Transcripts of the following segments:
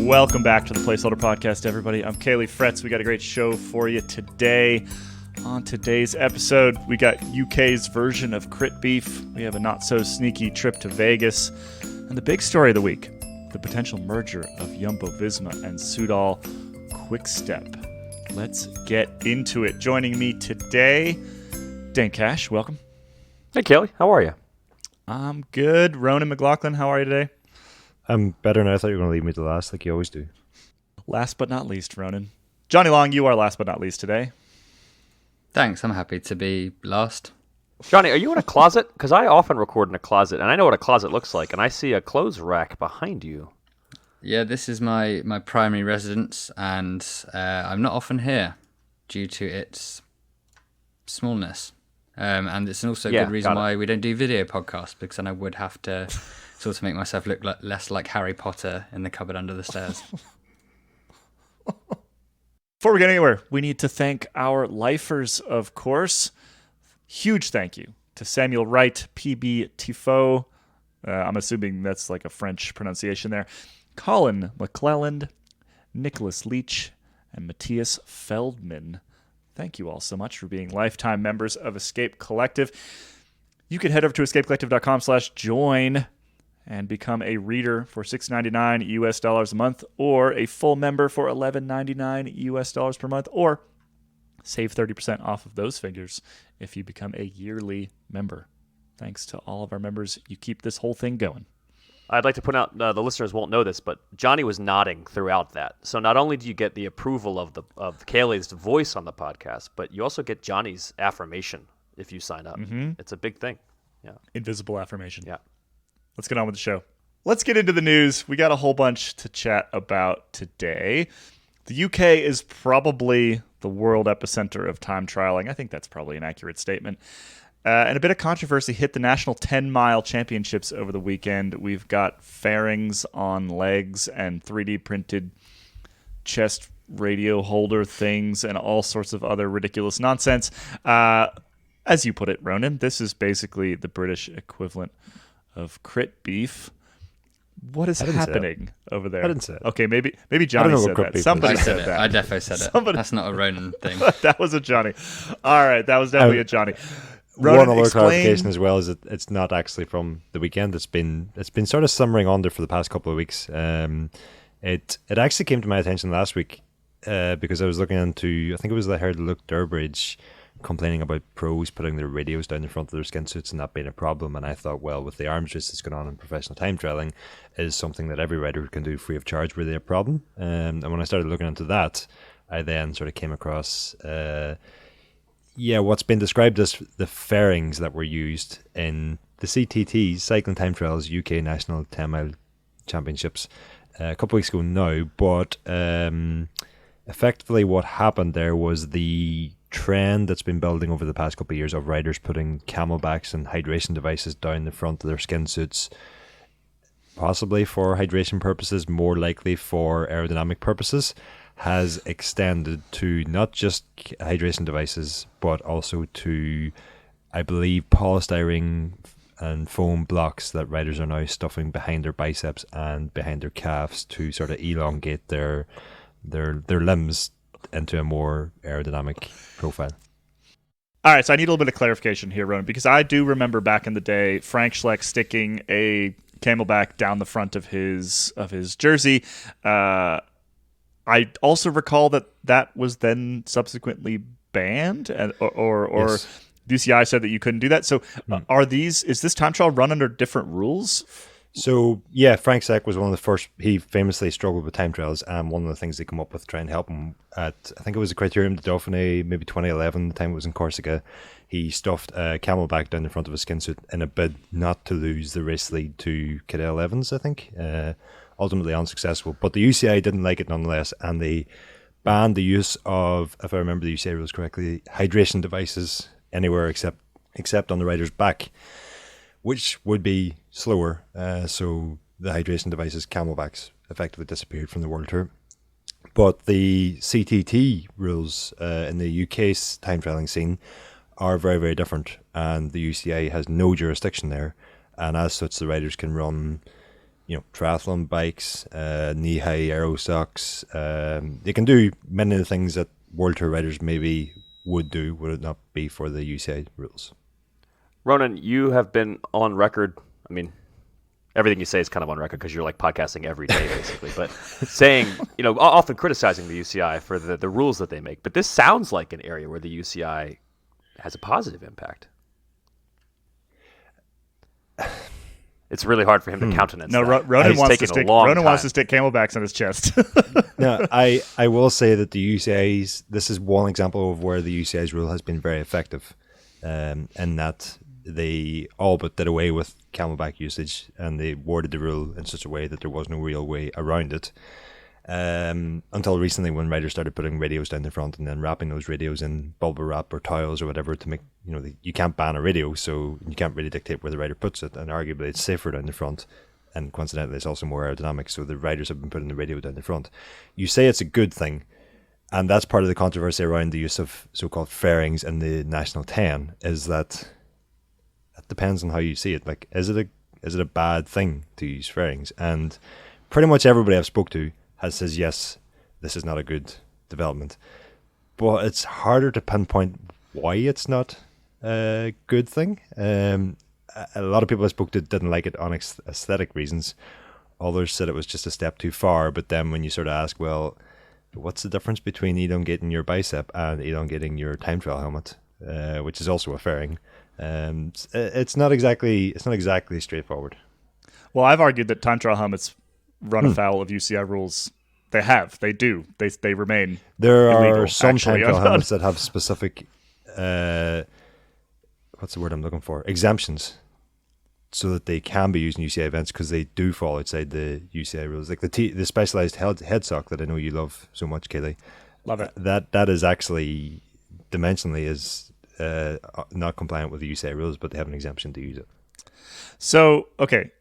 Welcome back to the Placeholder Podcast, everybody. I'm Caley Fretz. We got a great show for you today. On today's episode, we got UK's version of Crit Beef. We have a not-so-sneaky trip to Vegas. And the big story of the week, the potential merger of Jumbo-Visma and Soudal-QuickStep. Let's get into it. Joining me today, Dane Cash. Welcome. Hey, Caley. How are you? I'm good. Ronan Mc Laughlin, how are you today? I'm better now. I thought you were going to leave me to last like you always do. Last but not least, Ronan. Jonny Long, you are last but not least today. Thanks. I'm happy to be last. Jonny, are you in a closet? Because I often record in a closet, and I know what a closet looks like, and I see a clothes rack behind you. Yeah, this is my primary residence, and I'm not often here due to its smallness. And it's also a good reason why we don't do video podcasts, because then I would have to sort of make myself look less like Harry Potter in the cupboard under the stairs. Before we get anywhere, we need to thank our lifers, of course. Huge thank you to Samuel Wright, PB Tifo. I'm assuming that's like a French pronunciation there. Colin McClelland, Nicholas Leach, and Matthias Feldman. Thank you all so much for being lifetime members of Escape Collective. You can head over to escapcollective.com/join and become a reader for $6.99 US dollars a month, or a full member for $11.99 US dollars per month, or save 30% off of those figures if you become a yearly member. Thanks to all of our members. You keep this whole thing going. I'd like to point out, the listeners won't know this, but Jonny was nodding throughout that. So not only do you get the approval of Caley's voice on the podcast, but you also get Jonny's affirmation if you sign up. Mm-hmm. It's a big thing. Yeah. Invisible affirmation. Yeah. Let's get on with the show. Let's get into the news. We got a whole bunch to chat about today. The UK is probably the world epicenter of time trialing. I think that's probably an accurate statement. And a bit of controversy hit the National 10-Mile Championships over the weekend. We've got fairings on legs and 3D printed chest radio holder things and all sorts of other ridiculous nonsense. As you put it, Ronan, this is basically the British equivalent of Crit Beef. What is happening over there? I didn't say it. Okay, maybe Jonny said that. Somebody said that. I definitely said it. That's not a Ronan thing. That was a Jonny. All right, that was definitely a Jonny. Ronan, one other clarification as well is that it's not actually from the weekend. It's been sort of simmering on there for the past couple of weeks. It actually came to my attention last week because I was looking into, I think it was I heard Luke Durbridge complaining about pros putting their radios down the front of their skin suits and that being a problem, and I thought, well, with the arms race that's going on in professional time trialing, is something that every rider can do free of charge really a problem. And when I started looking into that, I then sort of came across what's been described as the fairings that were used in the CTTs, Cycling Time Trials UK National 10 Mile Championships, a couple of weeks ago now, but effectively what happened there was the trend that's been building over the past couple of years of riders putting camelbacks and hydration devices down the front of their skin suits, possibly for hydration purposes, more likely for aerodynamic purposes, has extended to not just hydration devices, but also to, I believe, polystyrene and foam blocks that riders are now stuffing behind their biceps and behind their calves to sort of elongate their limbs into a more aerodynamic profile. All right, so I need a little bit of clarification here, Ronan, because I do remember back in the day Frank Schleck sticking a camelback down the front of his jersey. I also recall that was then subsequently banned, or Yes. UCI said that you couldn't do that. So is this time trial run under different rules? So, yeah, Frank Schleck was one of the first. He famously struggled with time trials, and one of the things they come up with to try and help him at, I think it was the Criterium de Dauphiné, maybe 2011, the time it was in Corsica, he stuffed a camelback down the front of his skin suit in a bid not to lose the race lead to Cadell Evans, I think. Ultimately unsuccessful, but the UCI didn't like it nonetheless, and they banned the use of, if I remember the UCI rules correctly, hydration devices anywhere except on the rider's back, which would be slower. So the hydration devices, camelbacks, effectively disappeared from the World Tour. But the CTT rules in the UK's time trialing scene are very, very different, and the UCI has no jurisdiction there, and as such the riders can run triathlon bikes, knee-high aero socks. They can do many of the things that World Tour riders maybe would do, would it not be for the UCI rules. Ronan, you have been on record. I mean, everything you say is kind of on record because you're like podcasting every day, basically. But saying, often criticizing the UCI for the rules that they make. But this sounds like an area where the UCI has a positive impact. It's really hard for him to countenance. No, that. Ronan wants to stick camelbacks on his chest. No, I will say that the UCI's, this is one example of where the UCI's rule has been very effective, in that they all but did away with camelback usage, and they worded the rule in such a way that there was no real way around it. Until recently, when riders started putting radios down the front and then wrapping those radios in bubble wrap or towels or whatever to make, you can't ban a radio, so you can't really dictate where the rider puts it, and arguably it's safer down the front, and coincidentally it's also more aerodynamic, so the riders have been putting the radio down the front. You say it's a good thing, and that's part of the controversy around the use of so-called fairings in the National 10, is that it depends on how you see it. Like, is it a bad thing to use fairings? And pretty much everybody I've spoke to says yes, this is not a good development. But it's harder to pinpoint why it's not a good thing. A lot of people I spoke to didn't like it on aesthetic reasons. Others said it was just a step too far. But then when you sort of ask, well, what's the difference between elongating your bicep and elongating your time trial helmet, which is also a fairing? It's not exactly straightforward. Well, I've argued that time trial helmets run afoul of UCI rules. They do. They remain. There illegal, are some actually. time trial helmets that have specific, what's the word I'm looking for? Exemptions, so that they can be used in UCI events because they do fall outside the UCI rules. Like the specialized head sock that I know you love so much, Caley. Love it. That is actually dimensionally is not compliant with the UCI rules, but they have an exemption to use it. So, okay.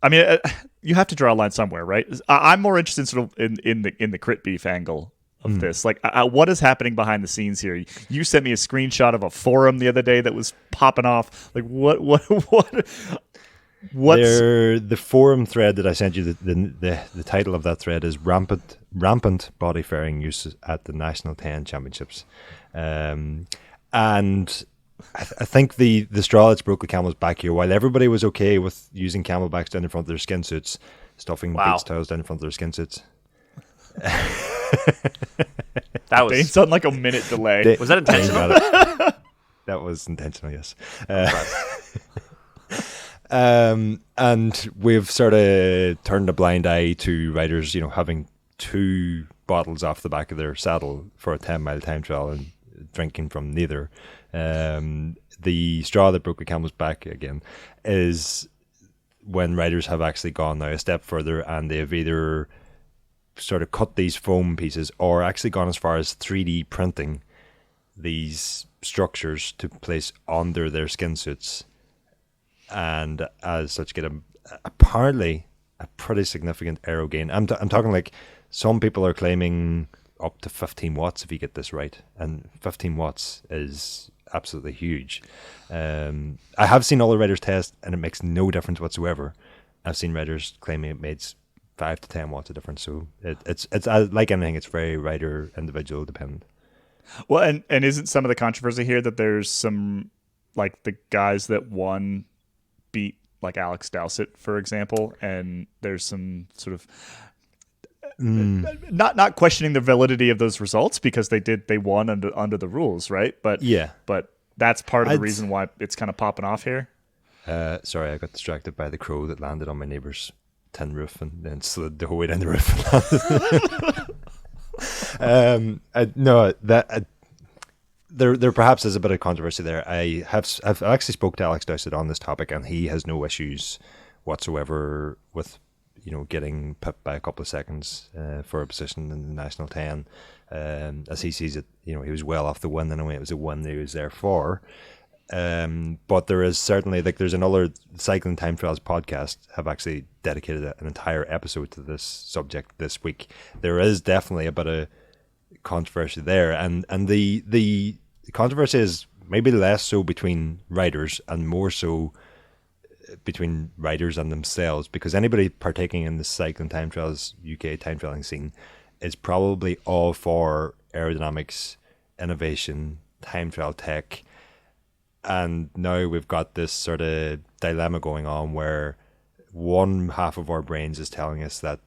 I mean, you have to draw a line somewhere, right? I'm more interested sort of in the crit beef angle of this. Like, what is happening behind the scenes here? You sent me a screenshot of a forum the other day that was popping off. Like, what's the forum thread that I sent you? The title of that thread is rampant body fairing use at the National 10 Championships, and I think the straw that's broke the camel's back here. While everybody was okay with using camelbacks down in front of their skin suits, stuffing beach towels down in front of their skin suits. That was based on like a minute delay. Was that intentional? That was intentional, yes. And we've sort of turned a blind eye to riders, having two bottles off the back of their saddle for a 10-mile time trial and drinking from neither. The straw that broke the camel's back again is when riders have actually gone now a step further and they've either sort of cut these foam pieces or actually gone as far as 3D printing these structures to place under their skin suits, and as such get apparently a pretty significant aero gain. I'm talking like some people are claiming up to 15 watts if you get this right, and 15 watts is absolutely huge. I have seen other riders test and it makes no difference whatsoever. I've seen riders claiming it made 5 to 10 watts of difference, so it's like anything, it's very rider individual dependent. Well, and isn't some of the controversy here that there's some, like, the guys that won beat like Alex Dowsett, for example, and there's some sort of not questioning the validity of those results because they won under the rules, right? But yeah, but that's part of the reason why it's kind of popping off here. Sorry, I got distracted by the crow that landed on my neighbor's tin roof and then slid the whole way down the roof. There perhaps is a bit of controversy there. I've actually spoke to Alex Dowsett on this topic, and he has no issues whatsoever with getting pipped by a couple of seconds for a position in the National 10. As he sees it, he was well off the win in a way. It was a win that he was there for. But there is certainly, like, there's another Cycling Time Trials podcast have actually dedicated an entire episode to this subject this week. There is definitely a bit of controversy there, and the controversy is maybe less so between riders and more so between riders and themselves, because anybody partaking in the cycling time trials, UK time trialing scene, is probably all for aerodynamics, innovation, time trial tech. And now we've got this sort of dilemma going on where one half of our brains is telling us that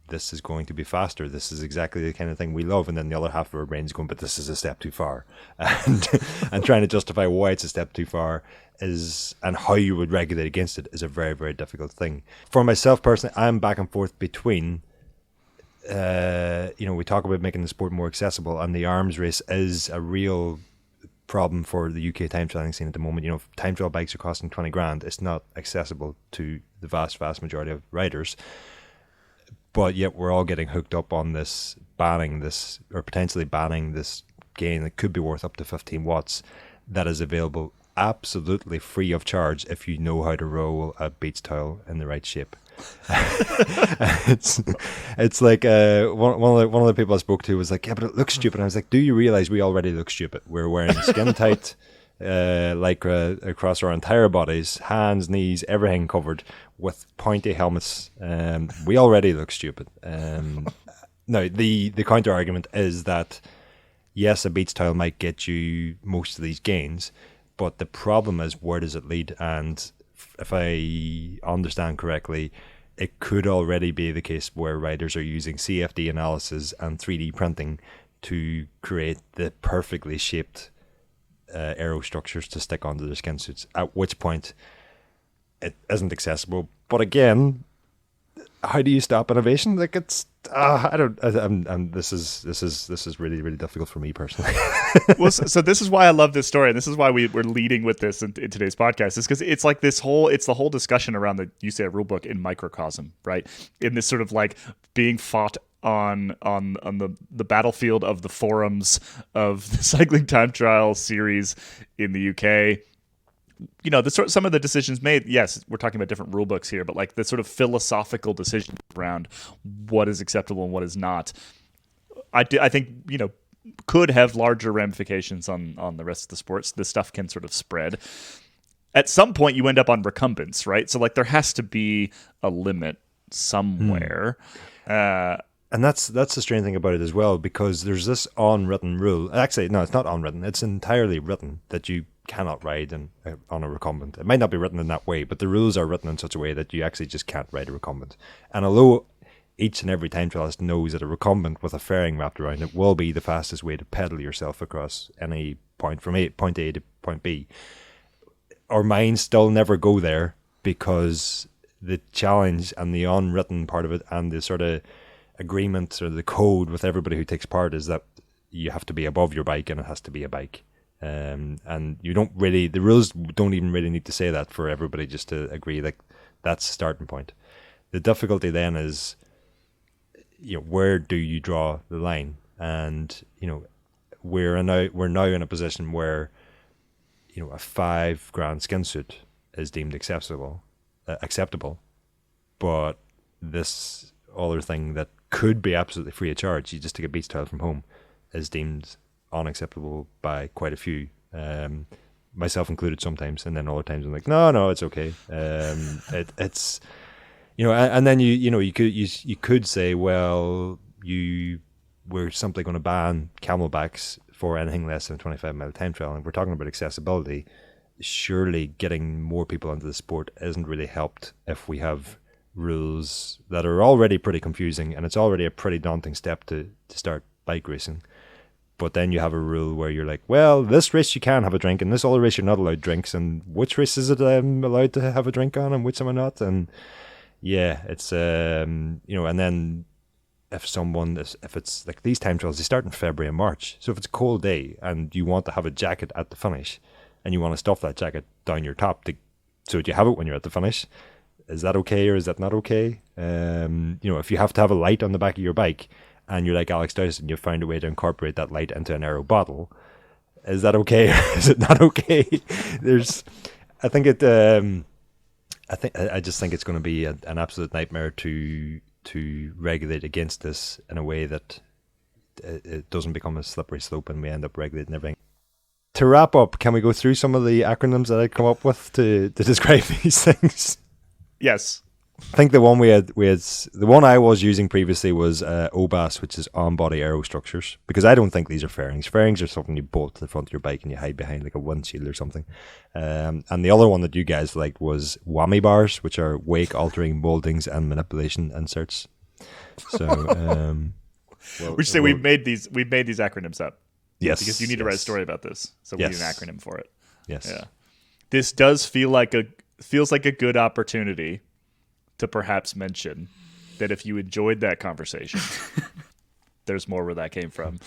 this is going to be faster, this is exactly the kind of thing we love, and then the other half of our brains going, but this is a step too far. And trying to justify why it's a step too far is, and how you would regulate against it, is a very, very difficult thing. For myself personally, I'm back and forth between we talk about making the sport more accessible, and the arms race is a real problem for the UK time trialing scene at the moment. Time trial bikes are costing 20 grand. It's not accessible to the vast majority of riders. But yet we're all getting hooked up on this, potentially banning this gain that could be worth up to 15 watts that is available absolutely free of charge if you know how to roll a beach towel in the right shape. It's like one of the people I spoke to was like, yeah, but it looks stupid. And I was like, do you realize we already look stupid? We're wearing skin tight lycra across our entire bodies, hands, knees, everything covered with pointy helmets. We already look stupid. Now the counter argument is that yes, a beach towel might get you most of these gains, but the problem is, where does it lead? And if I understand correctly, it could already be the case where riders are using CFD analysis and 3D printing to create the perfectly shaped aero structures to stick onto their skin suits, at which point it isn't accessible. But again, how do you stop innovation? Like, it's this is really, really difficult for me personally. Well, so this is why I love this story, and this is why we're leading with this in today's podcast, is because it's like the whole discussion around the UCI rulebook in microcosm, right? In this sort of like being fought on the battlefield of the forums of the cycling time trial series in the UK. Some of the decisions made, yes, we're talking about different rule books here, but like the sort of philosophical decisions around what is acceptable and what is not, I think, could have larger ramifications on the rest of the sports. This stuff can sort of spread. At some point, you end up on recumbents, right? So like there has to be a limit somewhere. And that's the strange thing about it as well, because there's this unwritten rule. Actually, no, it's not unwritten. It's entirely written that you cannot ride on a recumbent. It might not be written in that way, but the rules are written in such a way that you actually just can't ride a recumbent. And although each and every time trialist knows that a recumbent with a fairing wrapped around it will be the fastest way to pedal yourself across any point from point A to point B, our minds still never go there, because the challenge and the unwritten part of it and the sort of agreement or the code with everybody who takes part is that you have to be above your bike and it has to be a bike. And you don't really, the rules don't even really need to say that for everybody just to agree, like, that's the starting point. The difficulty then is, where do you draw the line? And, we're now in a position where, a $5,000 skin suit is deemed acceptable, but this other thing that could be absolutely free of charge, you just take a beach towel from home, is deemed unacceptable by quite a few, myself included sometimes, and then other times I'm like, no, it's okay. It's and then you could say, well, we're simply going to ban camelbacks for anything less than a 25-mile time trial, and we're talking about accessibility. Surely getting more people into the sport isn't really helped if we have rules that are already pretty confusing, and it's already a pretty daunting step to start bike racing. But then you have a rule where you're like, well, this race you can have a drink, and this other race you're not allowed drinks, and which race is it I'm allowed to have a drink on, and which am I not? And yeah, it's and then if it's like these time trials, they start in February and March. So if it's a cold day and you want to have a jacket at the finish, and you want to stuff that jacket down your top so that you have it when you're at the finish, is that okay or is that not okay? If you have to have a light on the back of your bike, and you're like Alex Dowson, you've found a way to incorporate that light into an aero bottle, is that okay or is it not okay? I just think it's going to be an absolute nightmare to regulate against this in a way that it doesn't become a slippery slope and we end up regulating everything. to wrap up, can we go through some of the acronyms that I come up with to describe these things? Yes. I think the one the one I was using previously was OBAS, which is on-body aerostructures, because I don't think these are fairings. Fairings are something you bolt to the front of your bike and you hide behind like a windshield or something. And the other one that you guys liked was whammy bars, which are wake-altering moldings and manipulation inserts. So, we should say we've made these acronyms up. Yes, because you need to write a story about this, so we need an acronym for it. Yes. Yeah. This does feels like a good opportunity to perhaps mention that if you enjoyed that conversation, there's more where that came from.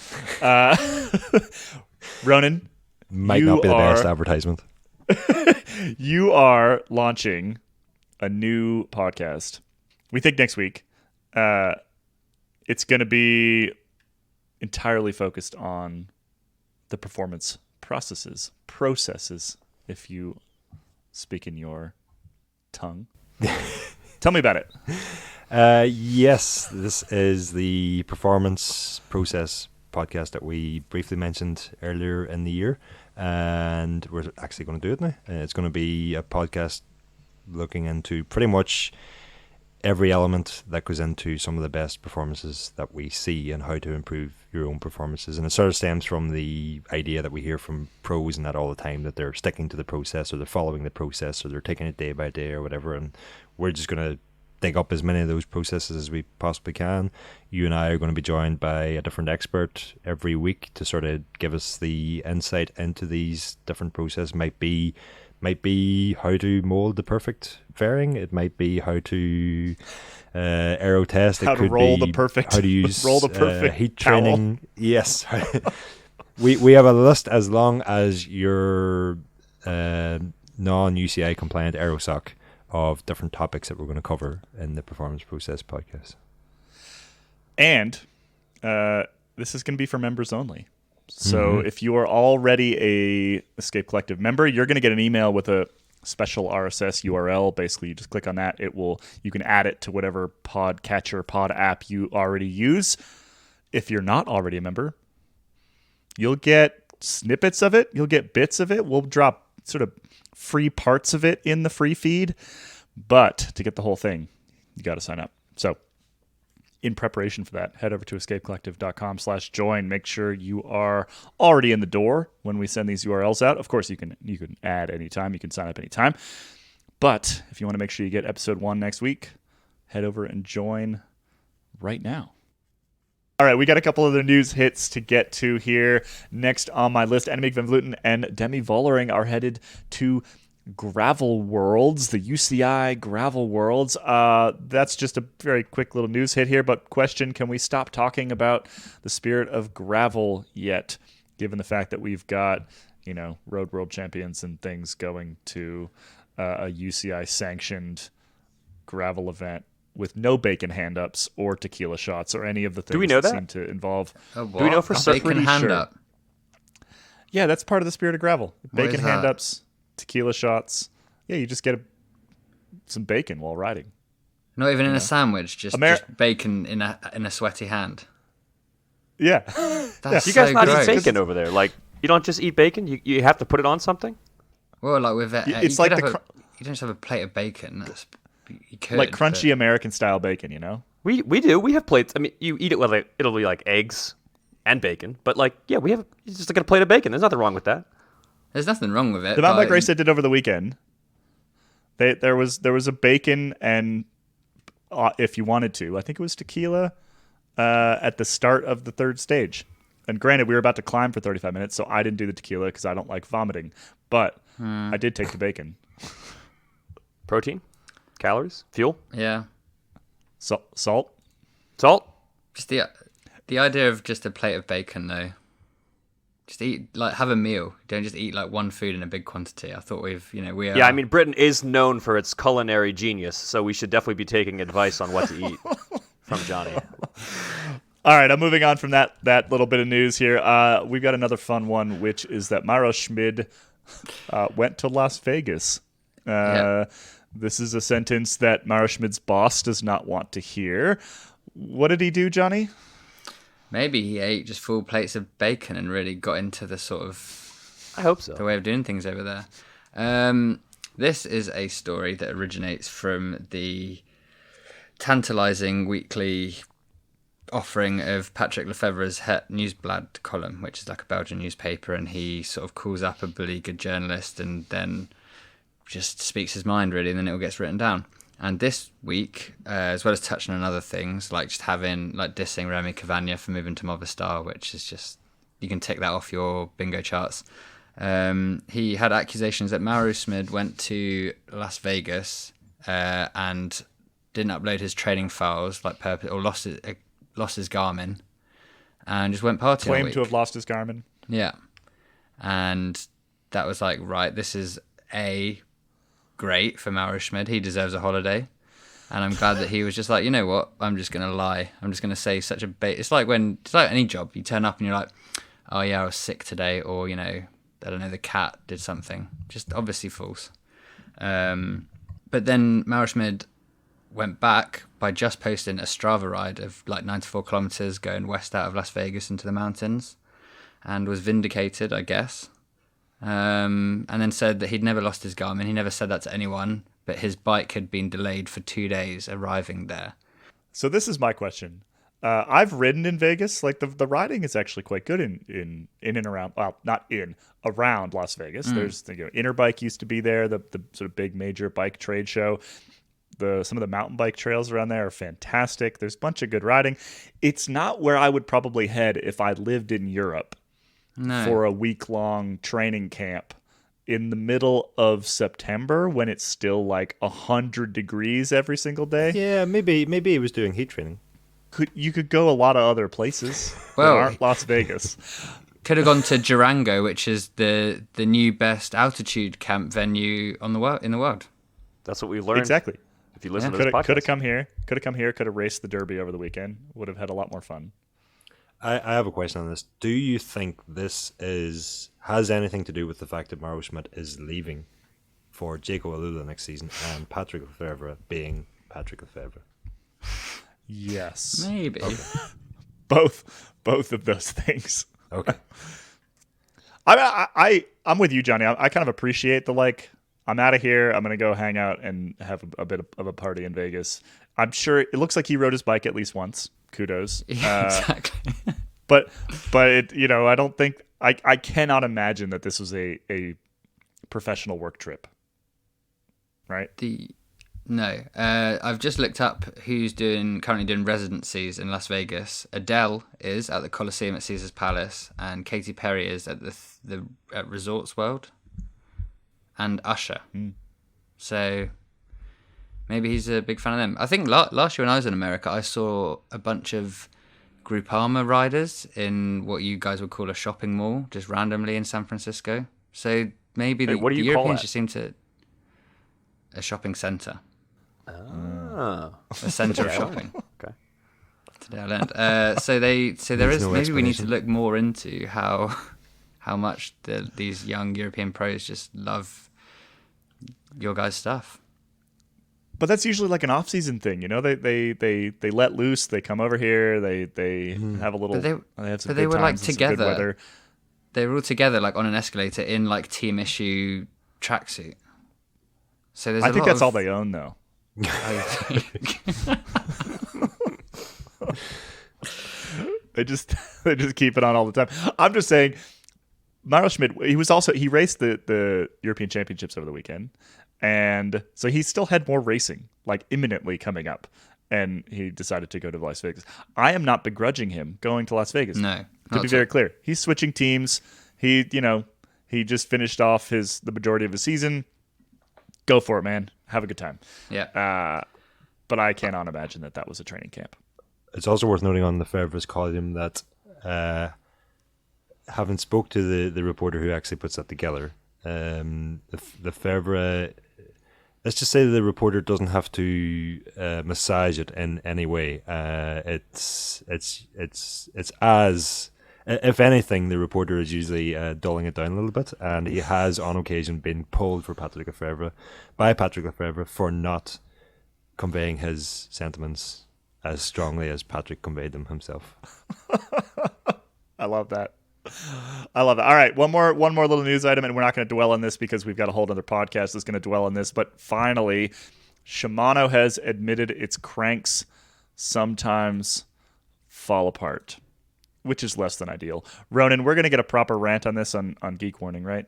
Ronan, might not be the best advertisement. You are launching a new podcast. We think next week. It's going to be entirely focused on the performance processes, if you speak in your tongue. Tell me about it. Yes, this is the performance process podcast that we briefly mentioned earlier in the year, and we're actually going to do it now. It's going to be a podcast looking into pretty much every element that goes into some of the best performances that we see and how to improve your own performances. And it sort of stems from the idea that we hear from pros and that all the time, that they're sticking to the process, or they're following the process, or they're taking it day by day or whatever. And we're just going to dig up as many of those processes as we possibly can. You and I are going to be joined by a different expert every week to sort of give us the insight into these different processes. Might be how to mold the perfect fairing. It might be how to aero test. How it could to roll be the perfect. How to use roll the perfect heat towel. training. Yes, we have a list as long as your non-UCI compliant aero sock of different topics that we're going to cover in the Performance Process podcast. And this is going to be for members only. So if you are already a Escape Collective member, you're going to get an email with a special RSS URL. Basically, you just click on that. You can add it to whatever podcatcher, pod app you already use. If you're not already a member, you'll get snippets of it. You'll get bits of it. We'll drop sort of free parts of it in the free feed. But to get the whole thing, you got to sign up. So in preparation for that, head over to escapecollective.com/join. Make sure you are already in the door when we send these URLs out. Of course, you can add anytime. You can sign up anytime. But if you want to make sure you get episode 1 next week, head over and join right now. All right, we got a couple other news hits to get to here. Next on my list, Annemiek van Vleuten and Demi Vollering are headed to Gravel Worlds, the UCI Gravel Worlds. That's just a very quick little news hit here, but question, can we stop talking about the spirit of gravel yet, given the fact that we've got, road world champions and things going to a UCI sanctioned gravel event with no bacon hand-ups or tequila shots or any of the things we know that seem to involve. Do we know for certain? Bacon hand-up? Yeah, that's part of the spirit of gravel. Bacon is that? hand-ups, tequila shots. Yeah, you just get some bacon while riding. Not even in a sandwich, just bacon in a sweaty hand. Yeah. That's You guys so not gross. eat bacon over there? Like, you don't just eat bacon? You have to put it on something? Well, like with It's you like could the have you don't just have a plate of bacon. You could, like crunchy American style bacon, We do. We have plates. I mean, you eat it with it'll be like eggs and bacon. But we have just like a plate of bacon. There's nothing wrong with that. There's nothing wrong with it. The mountain bike race I did over the weekend, there was a bacon and if you wanted to, I think it was tequila at the start of the third stage. And granted, we were about to climb for 35 minutes, so I didn't do the tequila because I don't like vomiting. But I did take the bacon. Protein, calories, fuel, Salt. salt. Just the idea of just a plate of bacon, though. Just eat, have a meal. Don't just eat one food in a big quantity. I thought we are. Yeah, I mean, Britain is known for its culinary genius, so we should definitely be taking advice on what to eat from Johnny. All right, I'm moving on from that little bit of news here. We've got another fun one, which is that Mauro Schmid went to Las Vegas. This is a sentence that Mauro Schmid's boss does not want to hear. What did he do, Johnny? Maybe he ate just full plates of bacon and really got into the sort of I hope so. The way of doing things over there. This is a story that originates from the tantalising weekly offering of Patrick Lefevre's Het Nieuwsblad column, which is like a Belgian newspaper, and he sort of calls up a really good journalist and then just speaks his mind, really, and then it all gets written down. And this week, as well as touching on other things, like just having, like, dissing Remy Cavagna for moving to Movistar, which is just, you can tick that off your bingo charts. He had accusations that Mauro Schmid went to Las Vegas and didn't upload his training files, like or lost his Garmin, and just went partying. Claimed to have lost his Garmin. Yeah, and that was like, right, this is great for Mauro Schmid. He deserves a holiday. And I'm glad that he was just like, you know what, I'm just going to lie. I'm just going to say such a bait. It's like any job. You turn up and you're like, oh yeah, I was sick today. Or, you know, I don't know, the cat did something. Just obviously false. But then Mauro Schmid went back by just posting a Strava ride of like 94 kilometers going west out of Las Vegas into the mountains, and was vindicated, I guess. And then said that he'd never lost his Garmin. He never said that to anyone, but his bike had been delayed for 2 days arriving there. So this is my question. I've ridden in Vegas. Like the riding is actually quite good in and around. Well, not in, around Las Vegas. There's Interbike used to be there. The sort of big major bike trade show. Some of the mountain bike trails around there are fantastic. There's a bunch of good riding. It's not where I would probably head if I lived in Europe for a week-long training camp in the middle of September when it's still like 100 degrees every single day. Yeah, maybe he was doing heat training. You could go a lot of other places that aren't Las Vegas. Could have gone to Durango, which is the new best altitude camp venue in the world. That's what we learned. Exactly. If you listen to this podcast. Could have come here. Could have raced the Derby over the weekend. Would have had a lot more fun. I have a question on this. Do you think this has anything to do with the fact that Mauro Schmid is leaving for Jaco Alula next season and Patrick Lefevre being Patrick Lefevre? Yes. Maybe. Okay. Both of those things. Okay. I'm with you, Johnny. I kind of appreciate the, like, I'm out of here. I'm going to go hang out and have a bit of a party in Vegas. I'm sure it looks like he rode his bike at least once. Kudos. Exactly. But it, I don't think I cannot imagine that this was a professional work trip. Right? No. I've just looked up who's currently doing residencies in Las Vegas. Adele is at the Coliseum at Caesar's Palace, and Katy Perry is at the Resorts World, and Usher. So maybe he's a big fan of them. I think last year when I was in America, I saw a bunch of Groupama riders in what you guys would call a shopping mall, just randomly in San Francisco. So maybe the Europeans just seem to... A shopping centre. Oh. A centre of shopping. Okay. Today I learned. So there is... Maybe we need to look more into how much these young European pros just love your guys' stuff. But that's usually like an off-season thing, They let loose. They come over here. They have a little. They have some. But they were like together. They were all together, like on an escalator in like team issue tracksuit. So there's. I think that's all they own, though. They just keep it on all the time. I'm just saying, Mauro Schmid. He raced the European Championships over the weekend. And so he still had more racing, like imminently coming up, and he decided to go to Las Vegas. I am not begrudging him going to Las Vegas. No, to be very clear, he's switching teams. He just finished off the majority of his season. Go for it, man. Have a good time. Yeah. But I cannot imagine that was a training camp. It's also worth noting on Lefevre's column that having spoke to the reporter who actually puts that together, Lefevre. Let's just say that the reporter doesn't have to massage it in any way. It's as, if anything, the reporter is usually dulling it down a little bit, and he has on occasion been pulled for Patrick Lefevre for not conveying his sentiments as strongly as Patrick conveyed them himself. I love that. I love that. All right, one more little news item, and we're not going to dwell on this because we've got a whole other podcast that's going to dwell on this. But finally, Shimano has admitted its cranks sometimes fall apart, which is less than ideal. Ronan, we're going to get a proper rant on this on Geek Warning, right?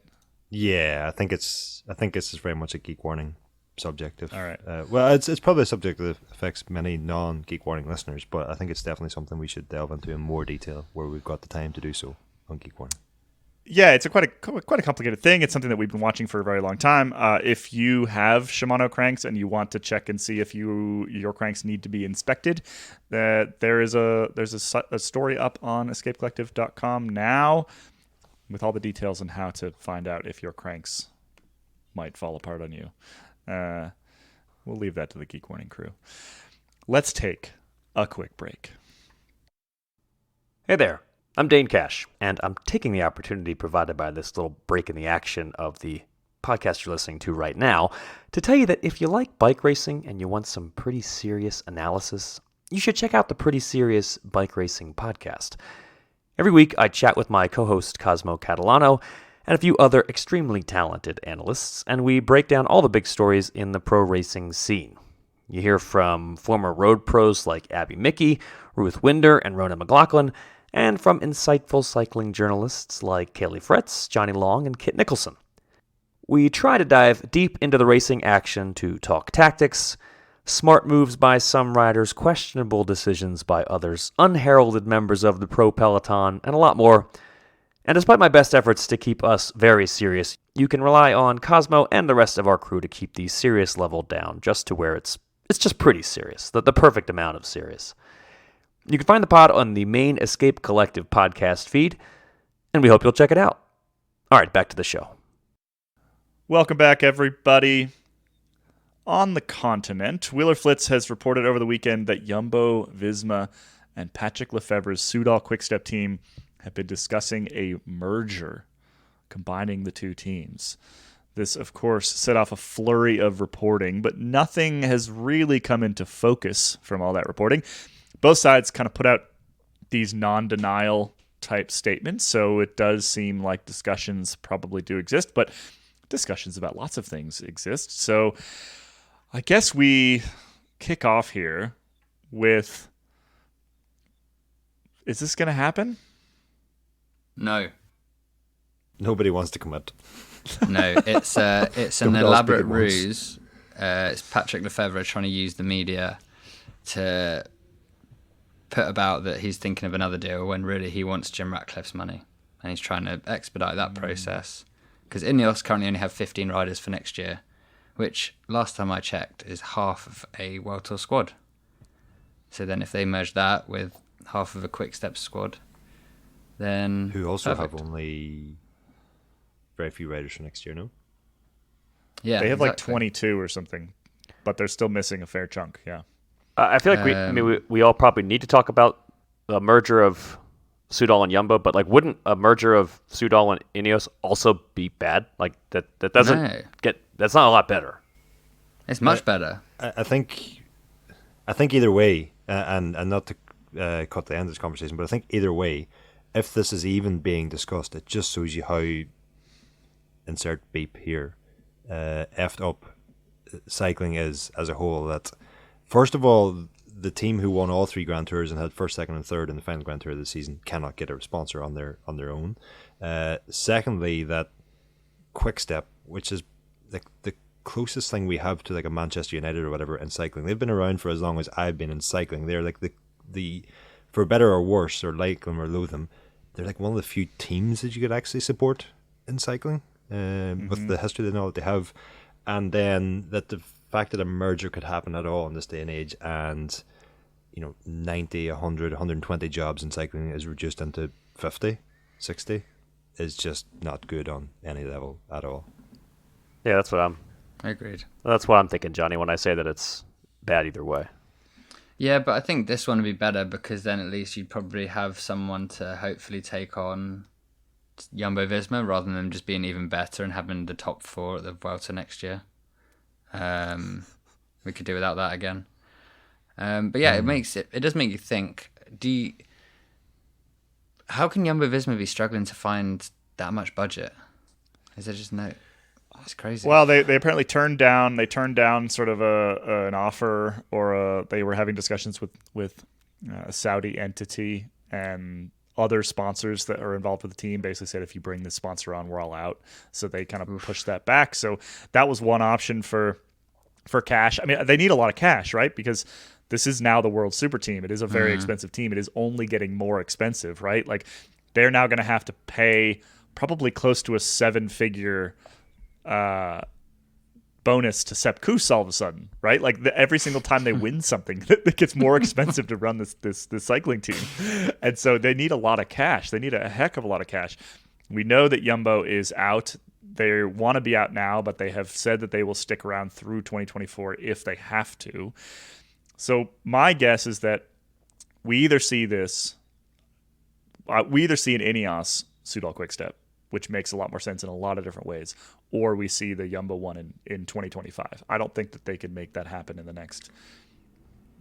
Yeah, I think this is very much a Geek Warning subject. All right. Well, it's probably a subject that affects many non-Geek Warning listeners, but I think it's definitely something we should delve into in more detail where we've got the time to do so on Geek Warning. Yeah, it's quite a complicated thing. It's something that we've been watching for a very long time. If you have Shimano cranks and you want to check and see if your cranks need to be inspected, there's a story up on escapecollective.com now with all the details on how to find out if your cranks might fall apart on you. We'll leave that to the Geek Warning crew. Let's take a quick break. Hey there. I'm Dane Cash, and I'm taking the opportunity provided by this little break in the action of the podcast you're listening to right now to tell you that if you like bike racing and you want some pretty serious analysis, you should check out the Pretty Serious Bike Racing podcast. Every week, I chat with my co-host Cosmo Catalano and a few other extremely talented analysts, and we break down all the big stories in the pro racing scene. You hear from former road pros like Abby Mickey, Ruth Winder, and Ronan Mc Laughlin, and from insightful cycling journalists like Caley Fretz, Jonny Long, and Kit Nicholson. We try to dive deep into the racing action to talk tactics, smart moves by some riders, questionable decisions by others, unheralded members of the pro peloton, and a lot more. And despite my best efforts to keep us very serious, you can rely on Cosmo and the rest of our crew to keep the serious level down just to where it's just pretty serious, the perfect amount of serious. You can find the pod on the main Escape Collective podcast feed, and we hope you'll check it out. All right, back to the show. Welcome back, everybody. On the continent, Wheeler Flitz has reported over the weekend that Jumbo-Visma and Patrick Lefevre's Soudal-QuickStep team have been discussing a merger, combining the two teams. This, of course, set off a flurry of reporting, but nothing has really come into focus from all that reporting. Both sides kind of put out these non-denial type statements, so it does seem like discussions probably do exist, but discussions about lots of things exist. So I guess we kick off here with, is this going to happen? No. Nobody wants to commit. No, it's an elaborate ruse. It's Patrick Lefevre trying to use the media to put about that he's thinking of another deal when really he wants Jim Ratcliffe's money, and he's trying to expedite that process because Ineos currently only have 15 riders for next year, which last time I checked is half of a World Tour squad. So then if they merge that with half of a Quick-Step squad, then who also perfect. have only very few riders for next year, no? Yeah, they have like 22 or something, but they're still missing a fair chunk. Yeah. I feel like we all probably need to talk about the merger of Soudal and Jumbo, but like, wouldn't a merger of Soudal and Ineos also be bad? Like that doesn't that's not a lot better. It's much better. I think either way, and not to cut the end of this conversation, but I think either way, if this is even being discussed, it just shows you how, insert beep here, effed up cycling is as a whole. That first of all, the team who won all three Grand Tours and had first, second, and third in the final Grand Tour of the season cannot get a sponsor on their own. Secondly, that Quick-Step, which is like the closest thing we have to like a Manchester United or whatever in cycling. They've been around for as long as I've been in cycling. They're like the for better or worse, or like them or loathe them, they're like one of the few teams that you could actually support in cycling, with the history they know that they have, and then that the fact that a merger could happen at all in this day and age, and 90, 100, 120 jobs in cycling is reduced into 50, 60 is just not good on any level at all. Yeah, that's what I'm thinking, Johnny, when I say that it's bad either way. Yeah, but I think this one would be better because then at least you'd probably have someone to hopefully take on Jumbo-Visma rather than just being even better and having the top four at the Vuelta next year. We could do without that again. But yeah, it does make you think. How can Jumbo-Visma be struggling to find that much budget? Is there just no? It's crazy. Well, they apparently turned down sort of an offer, or they were having discussions with a Saudi entity, and other sponsors that are involved with the team basically said, if you bring this sponsor on, we're all out. So they kind of pushed that back. So that was one option for cash. I mean, they need a lot of cash, right? Because this is now the world super team. It is a very expensive team. It is only getting more expensive, right? Like, they're now going to have to pay probably close to a 7-figure bonus to Sepp Kuss all of a sudden, right? Like, every single time they win something, it gets more expensive to run this cycling team. And so they need a lot of cash. They need a heck of a lot of cash. We know that Jumbo is out. They want to be out now, but they have said that they will stick around through 2024 if they have to. So my guess is that we either see an Ineos Soudal-QuickStep, which makes a lot more sense in a lot of different ways, or we see the Jumbo one in 2025. I don't think that they can make that happen in the next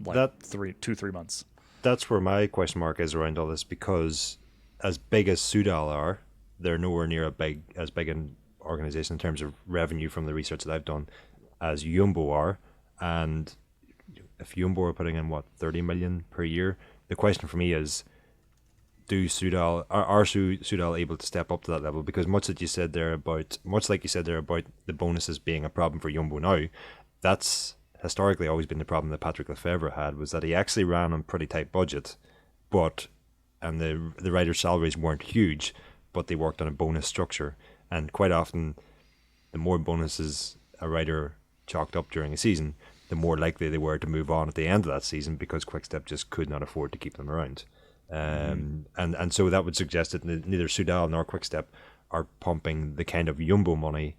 2-3 months. That's where my question mark is around all this, because as big as Soudal are, they're nowhere near as big an organization in terms of revenue from the research that I've done as Jumbo are. And if Jumbo are putting in 30 million per year, the question for me is, are Soudal able to step up to that level? Because much like you said there about the bonuses being a problem for Jumbo now, that's historically always been the problem that Patrick Lefevere had, was that he actually ran on pretty tight budget, and the riders' salaries weren't huge, but they worked on a bonus structure. And quite often, the more bonuses a rider chalked up during a season, the more likely they were to move on at the end of that season, because Quick-Step just could not afford to keep them around. And so that would suggest that neither Soudal nor Quick-Step are pumping the kind of Jumbo money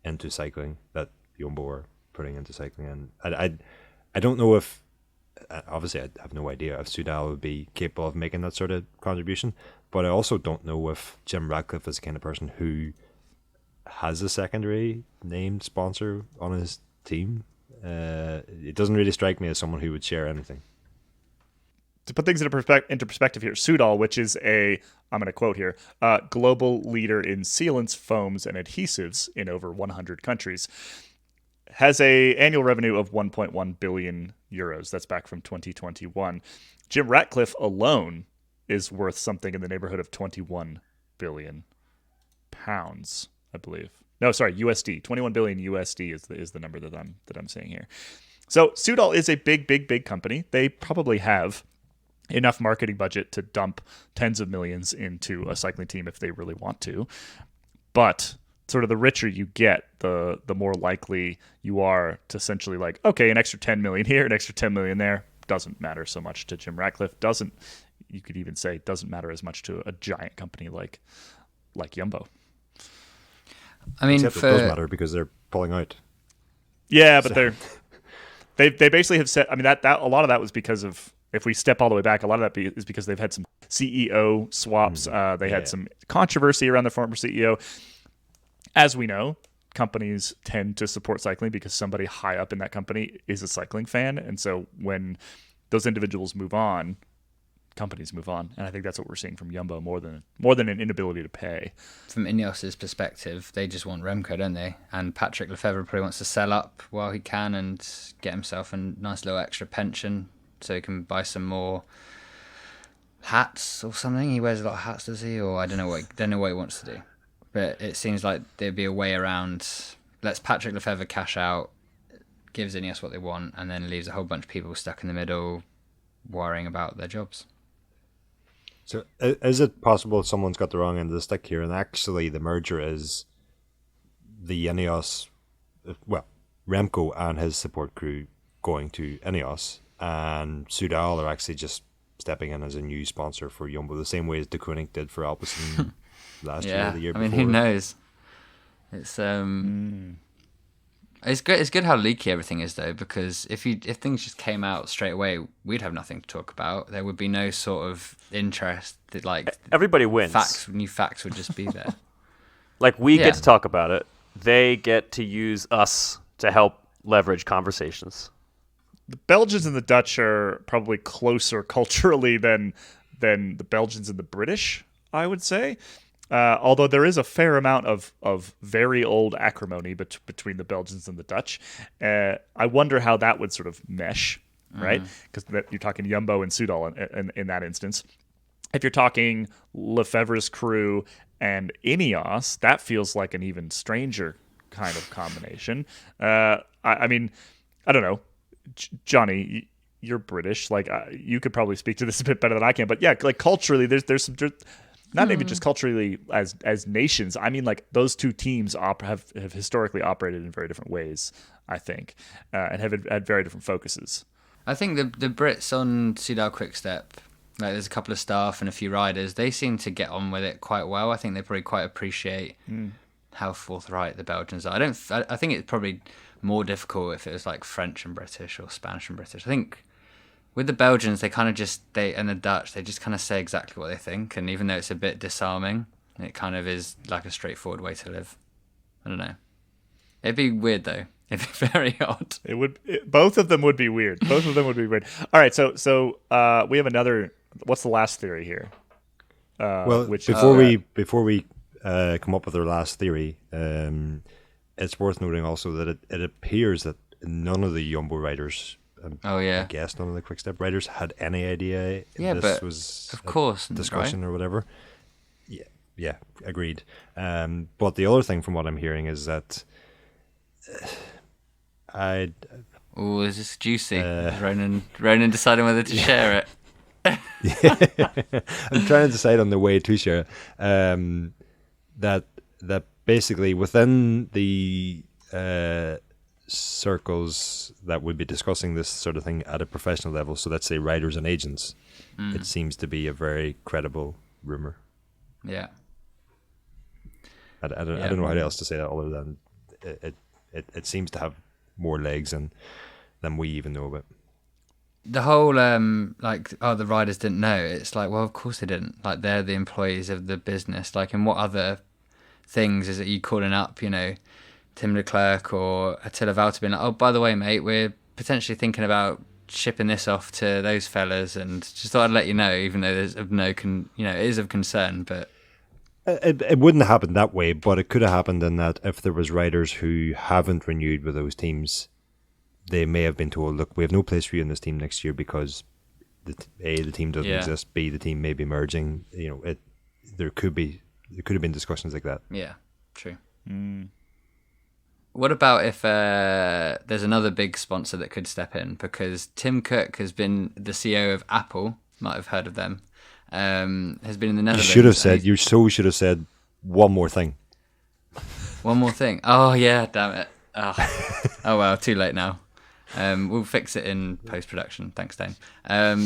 into cycling that Jumbo are putting into cycling. And I don't know if, obviously I have no idea if Soudal would be capable of making that sort of contribution, but I also don't know if Jim Ratcliffe is the kind of person who has a secondary named sponsor on his team. It doesn't really strike me as someone who would share anything. To put things into perspective here, Soudal, which is I'm going to quote here, global leader in sealants, foams, and adhesives in over 100 countries, has a annual revenue of 1.1 billion euros. That's back from 2021. Jim Ratcliffe alone is worth something in the neighborhood of 21 billion pounds, I believe. No, sorry, USD. 21 billion USD is the number that I'm saying here. So Soudal is a big company. They probably have enough marketing budget to dump tens of millions into a cycling team if they really want to. But sort of the richer you get, the more likely you are to essentially like, okay, an extra 10 million here, an extra 10 million there, doesn't matter so much to Jim Ratcliffe. You could even say doesn't matter as much to a giant company like Jumbo. I mean, except it does matter because they're pulling out. Yeah, but they basically have said. I mean, that a lot of that was because of, if we step all the way back, a lot of that is because they've had some CEO swaps. They had some controversy around the former CEO. As we know, companies tend to support cycling because somebody high up in that company is a cycling fan, and so when those individuals move on, companies move on, and I think that's what we're seeing from Jumbo more than an inability to pay. From Ineos's perspective, they just want Remco, don't they? And Patrick Lefevere probably wants to sell up while he can and get himself a nice little extra pension so he can buy some more hats or something. He wears a lot of hats, does he? Or I don't know what he wants to do. But it seems like there'd be a way around. Lets Patrick Lefevere cash out, gives Ineos what they want, and then leaves a whole bunch of people stuck in the middle worrying about their jobs. So is it possible someone's got the wrong end of the stick here, and actually the merger is the Ineos, Remco and his support crew going to Ineos, and Soudal are actually just stepping in as a new sponsor for Jumbo, the same way as De Koning did for Alpecin last year or the year before. I mean, who knows? It's It's good. It's good how leaky everything is, though, because if things just came out straight away, we'd have nothing to talk about. There would be no sort of interest. That everybody wins. New facts would just be there. Like we get to talk about it. They get to use us to help leverage conversations. The Belgians and the Dutch are probably closer culturally than the Belgians and the British I would say. Although there is a fair amount of very old acrimony between the Belgians and the Dutch. I wonder how that would sort of mesh, right? Because you're talking Jumbo and Soudal in that instance. If you're talking Lefebvre's crew and Ineos, that feels like an even stranger kind of combination. I mean, I don't know. Jonny, you're British. Like, you could probably speak to this a bit better than I can. But yeah, like culturally, there's some... Not even just culturally as nations. I mean, like those two teams have historically operated in very different ways, I think, and have had very different focuses. I think the Brits on Soudal-QuickStep, like there's a couple of staff and a few riders, they seem to get on with it quite well. I think they probably quite appreciate how forthright the Belgians are. I think it's probably more difficult if it was like French and British or Spanish and British. I think with the Belgians, they kind of and the Dutch, they just kind of say exactly what they think. And even though it's a bit disarming, it kind of is like a straightforward way to live. I don't know. It'd be weird, though. It'd be very odd. Both of them would be weird. Both of them would be weird. All right, so we have another... What's the last theory here? Before we come up with our last theory, it's worth noting also that it appears that none of the Jumbo riders... I guess none of the Quick-Step riders had any idea this was of course discussion right? or whatever. Yeah, agreed. But the other thing from what I'm hearing is that is this juicy? Ronan deciding whether to share it. I'm trying to decide on the way to share it. That basically within the circles that would be discussing this sort of thing at a professional level, so let's say riders and agents, it seems to be a very credible rumor. Yeah. I don't know how else to say that other than it seems to have more legs than we even know about. The whole the riders didn't know. It's like, well, of course they didn't. Like, they're the employees of the business. Like, in what other things is it you calling up, Tim Leclerc or Attila Valter being like, oh, by the way, mate, we're potentially thinking about shipping this off to those fellas, and just thought I'd let you know, even though there's of no, it is of concern, but it wouldn't happen that way. But it could have happened in that if there was riders who haven't renewed with those teams, they may have been told, look, we have no place for you in this team next year because the team doesn't exist. B, the team may be merging. There could have been discussions like that. Yeah, true. What about if there's another big sponsor that could step in? Because Tim Cook has been the CEO of Apple, might have heard of them, has been in the Netherlands. You should have said one more thing. One more thing? Oh, yeah, damn it. Oh well, too late now. We'll fix it in post-production. Thanks, Dane. Yeah,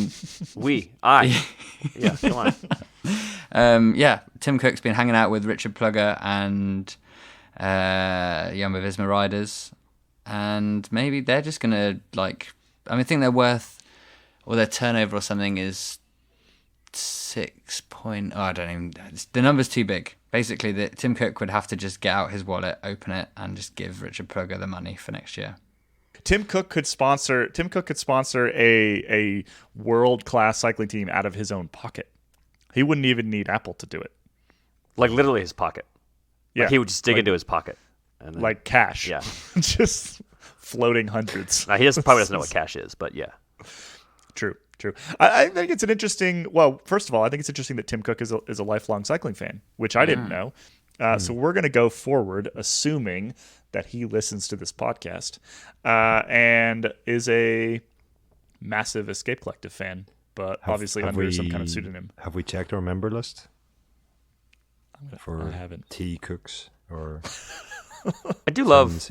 come on. Tim Cook's been hanging out with Richard Plugger and... Jumbo-Visma riders, and maybe they're just gonna I think they're worth, or their turnover or something is 6 point. Oh, I don't even. The number's too big. Basically, Tim Cook would have to just get out his wallet, open it, and just give Richard Plugger the money for next year. Tim Cook could sponsor a world-class cycling team out of his own pocket. He wouldn't even need Apple to do it. Like literally his pocket. Yeah, he would just dig into his pocket, and then, like cash. Yeah, just floating hundreds. Now, he probably doesn't know what cash is, but yeah, true. I think it's an interesting. Well, first of all, I think it's interesting that Tim Cook is a lifelong cycling fan, which I didn't know. So we're going to go forward, assuming that he listens to this podcast and is a massive Escape Collective fan, but obviously under some kind of pseudonym. Have we checked our member list? I haven't. T Cooks or I do love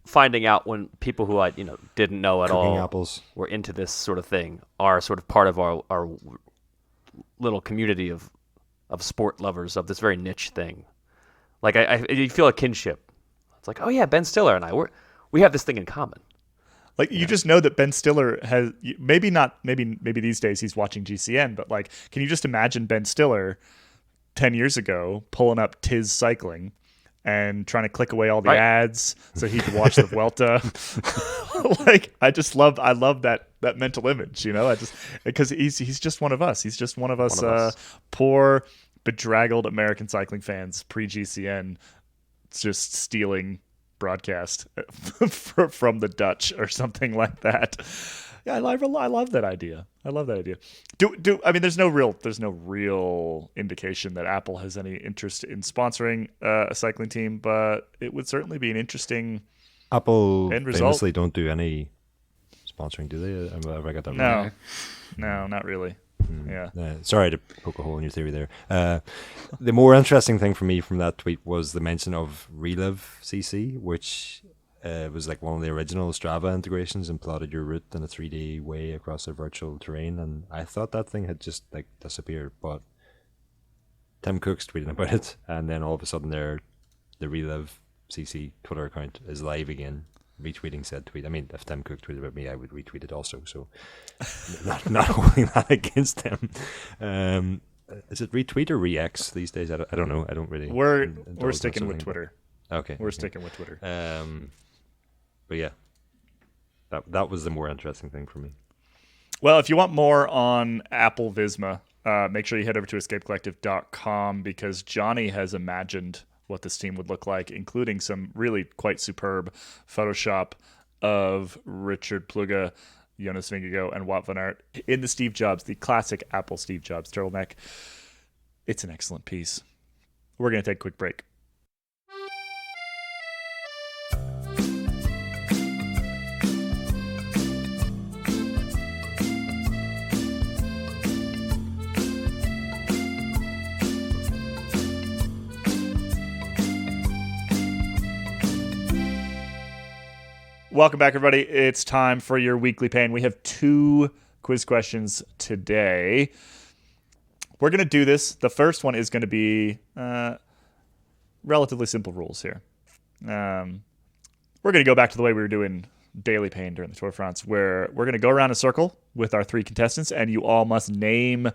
finding out when people who I didn't know at all apples were into this sort of thing are sort of part of our little community of sport lovers of this very niche thing. Like you feel a kinship. It's like, oh yeah, Ben Stiller and we have this thing in common. Like you just know that Ben Stiller has maybe these days he's watching GCN, but like, can you just imagine Ben Stiller 10 years ago pulling up Tiz Cycling and trying to click away all the ads so he could watch the Vuelta? I love that mental image, because he's just one of us. He's just one of us. Poor bedraggled American cycling fans pre-GCN just stealing broadcast from the Dutch or something like that. Yeah, I love that idea. I love that idea. I mean, there's no real indication that Apple has any interest in sponsoring a cycling team, but it would certainly be an interesting Apple end result. famously don't do any sponsoring, do they? Have I got that right? No, not really. Yeah. Sorry to poke a hole in your theory there. The more interesting thing for me from that tweet was the mention of Relive CC, which was like one of the original Strava integrations and plotted your route in a 3D way across a virtual terrain. And I thought that thing had just like disappeared, but Tim Cook's tweeting about it, and then all of a sudden the Relive CC Twitter account is live again, retweeting said tweet. I mean, if Tim Cook tweeted about me, I would retweet it also. So, not holding that against him. Is it retweet or re-X these days? I don't know. I don't really. We're sticking with Twitter. Okay. We're sticking with Twitter. But yeah, that was the more interesting thing for me. Well, if you want more on Apple Visma, make sure you head over to escapecollective.com because Jonny has imagined what this team would look like, including some really quite superb Photoshop of Richard Pluga, Jonas Vingegaard, and Wout van Aert in the classic Apple Steve Jobs turtleneck. It's an excellent piece. We're going to take a quick break. Welcome back, everybody. It's time for your weekly pain. We have 2 quiz questions today. We're going to do this. The first one is going to be relatively simple rules here. We're going to go back to the way we were doing Daily Pain during the Tour de France, where we're going to go around a circle with our 3 contestants, and you all must name,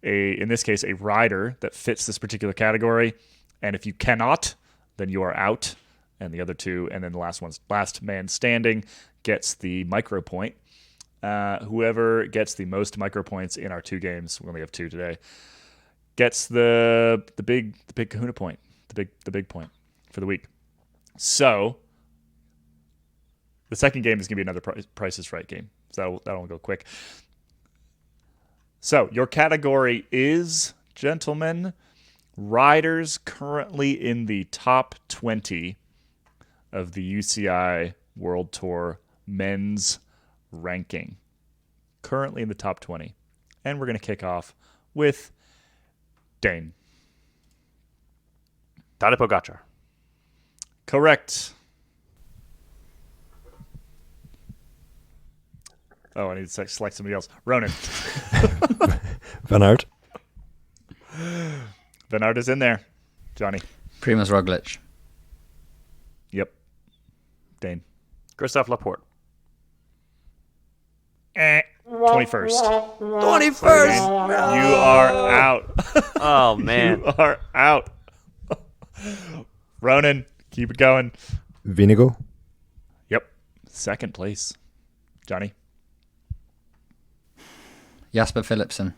in this case, a rider that fits this particular category. And if you cannot, then you are out. And the other 2, and then the last man standing gets the micro point. Whoever gets the most micro points in our 2 games, we only have 2 today, gets the big kahuna point, the big point for the week. So the second game is going to be another Price is Right game. So that'll go quick. So your category is, gentlemen, riders currently in the top 20 of the UCI World Tour men's ranking. Currently in the top 20. And we're going to kick off with Dane. Tadej Pogacar. Correct. Oh, I need to select somebody else. Ronan. Van Aert. Van Aert is in there. Jonny. Primož Roglic. Yep. Dane. Christophe Laporte. 21st. 21st! You are out. Oh, man. You are out. Ronan, keep it going. Vingegaard. Yep. 2nd place. Jonny. Jasper Philipsen.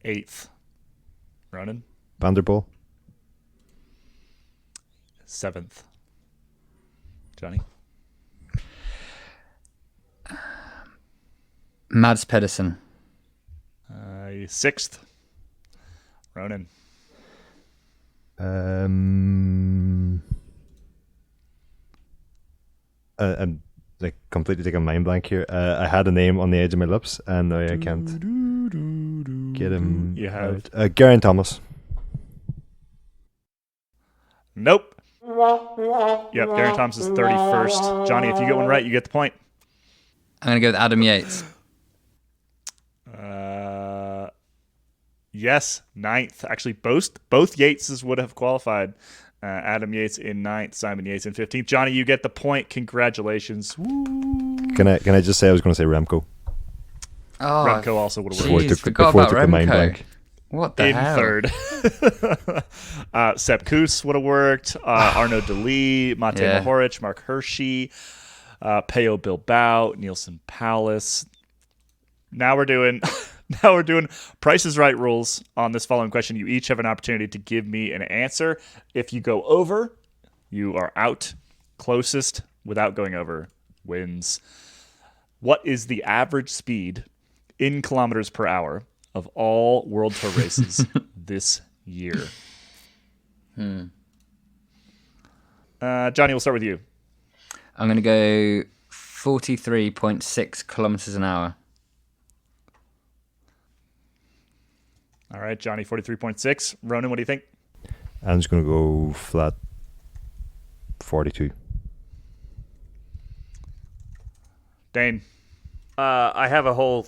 8th. Ronan. Van der Poel. 7th. Jonny. Mads Pedersen. 6th. Ronan. I'm like completely taking a mind blank here. I had a name on the edge of my lips, and now I can't get him. You have Geraint Thomas. Nope. Yep, Darren Thomas is 31st. Jonny, if you get one right, you get the point. I'm going to go with Adam Yates. Yes, 9th. Actually, both Yateses would have qualified. Adam Yates in 9th, Simon Yates in 15th. Jonny, you get the point. Congratulations. Woo. Can I just say I was going to say Remco? Oh, Remco also would have Before worked. I forgot about took the mind Remco. blank. What the In hell? 3rd. Sepp Kuss would have worked. Arnaud Delis, Matej Mohoric, Mark Hirschi, Pello Bilbao, Nielsen Palace. Now we're doing Now we're doing Price is Right rules on this following question. You each have an opportunity to give me an answer. If you go over, you are out. Closest without going over wins. What is the average speed in kilometers per hour of all World Tour races this year? Johnny, we'll start with you. I'm going to go 43.6 kilometers an hour. All right, Johnny, 43.6. Ronan, what do you think? I'm just going to go flat 42. Dane. I have a whole.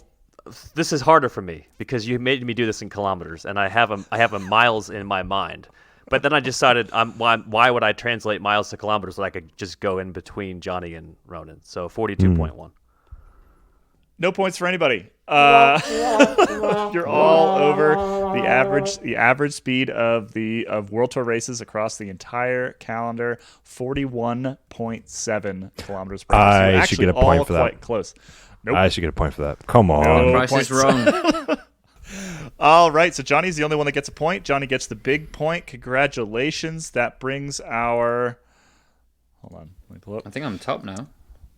This is harder for me because you made me do this in kilometers, and I have a miles in my mind. But then I decided, why would I translate miles to kilometers when I could just go in between Johnny and Ronan? So 42.1. No points for anybody. You're all over the average speed of World Tour races across the entire calendar, 41.7 kilometers per hour. So I should get a point for that. Quite close. Nope. I should get a point for that. Come on. No Price points. is wrong. All right, so Johnny's the only one that gets a point. Johnny gets the big point. Congratulations. That brings our... Hold on. Let me pull up. I think I'm top now.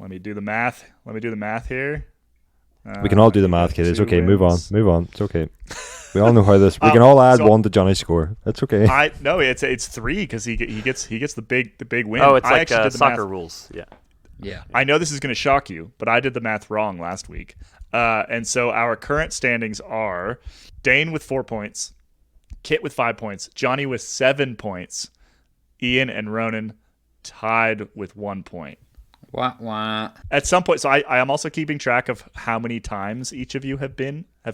Let me do the math here. We can all do the math, kid. It's okay. Wins. Move on. It's okay. We all know how this. We can all add one to Johnny's score. That's okay. It's 3 because he gets the big win. Oh, it's I like actually did the soccer math. rules. Yeah. Yeah. I know this is going to shock you, but I did the math wrong last week. And so our current standings are Dane with 4 points, Kit with 5 points, Johnny with 7 points, Ian and Ronan tied with 1 point. Wah, wah. At some point, so I am also keeping track of how many times each of you have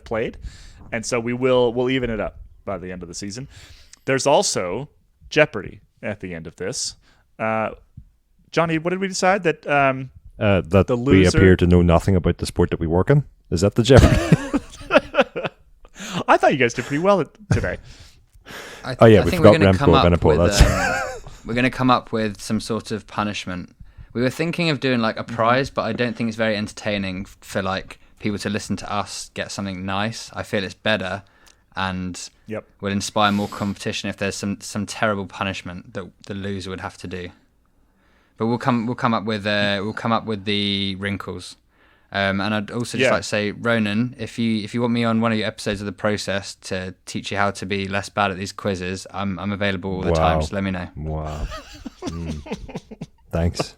played, and so we'll even it up by the end of the season. There's also Jeopardy at the end of this. Johnny, what did we decide that that the we loser... appear to know nothing about the sport that we work in? Is that the Jeopardy? I thought you guys did pretty well today. I we think forgot we're going to come up Renport. with we're going to come up with some sort of punishment. We were thinking of doing like a prize, but I don't think it's very entertaining for like people to listen to us get something nice. I feel it's better and will inspire more competition if there's some terrible punishment that the loser would have to do. But we'll come up with the wrinkles. And I'd also just like to say, Ronan, if you want me on one of your episodes of The Process to teach you how to be less bad at these quizzes, I'm available all the time, so let me know. Wow. Thanks.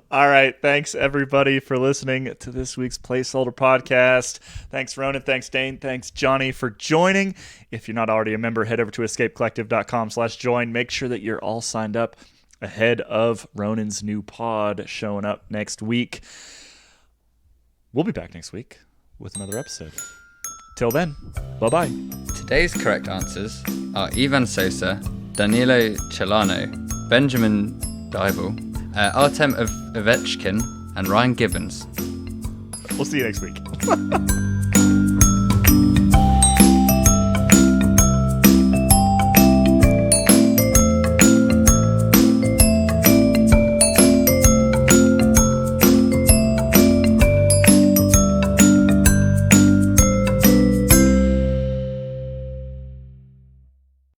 All right. Thanks, everybody, for listening to this week's Placeholder podcast. Thanks, Ronan. Thanks, Dane. Thanks, Johnny, for joining. If you're not already a member, head over to escapecollective.com/join. Make sure that you're all signed up ahead of Ronan's new pod showing up next week. We'll be back next week with another episode. Till then, bye-bye. Today's correct answers are Ivan Sosa, Danilo Celano, Benjamin Dybel, Artem Ovechkin, and Ryan Gibbons. We'll see you next week.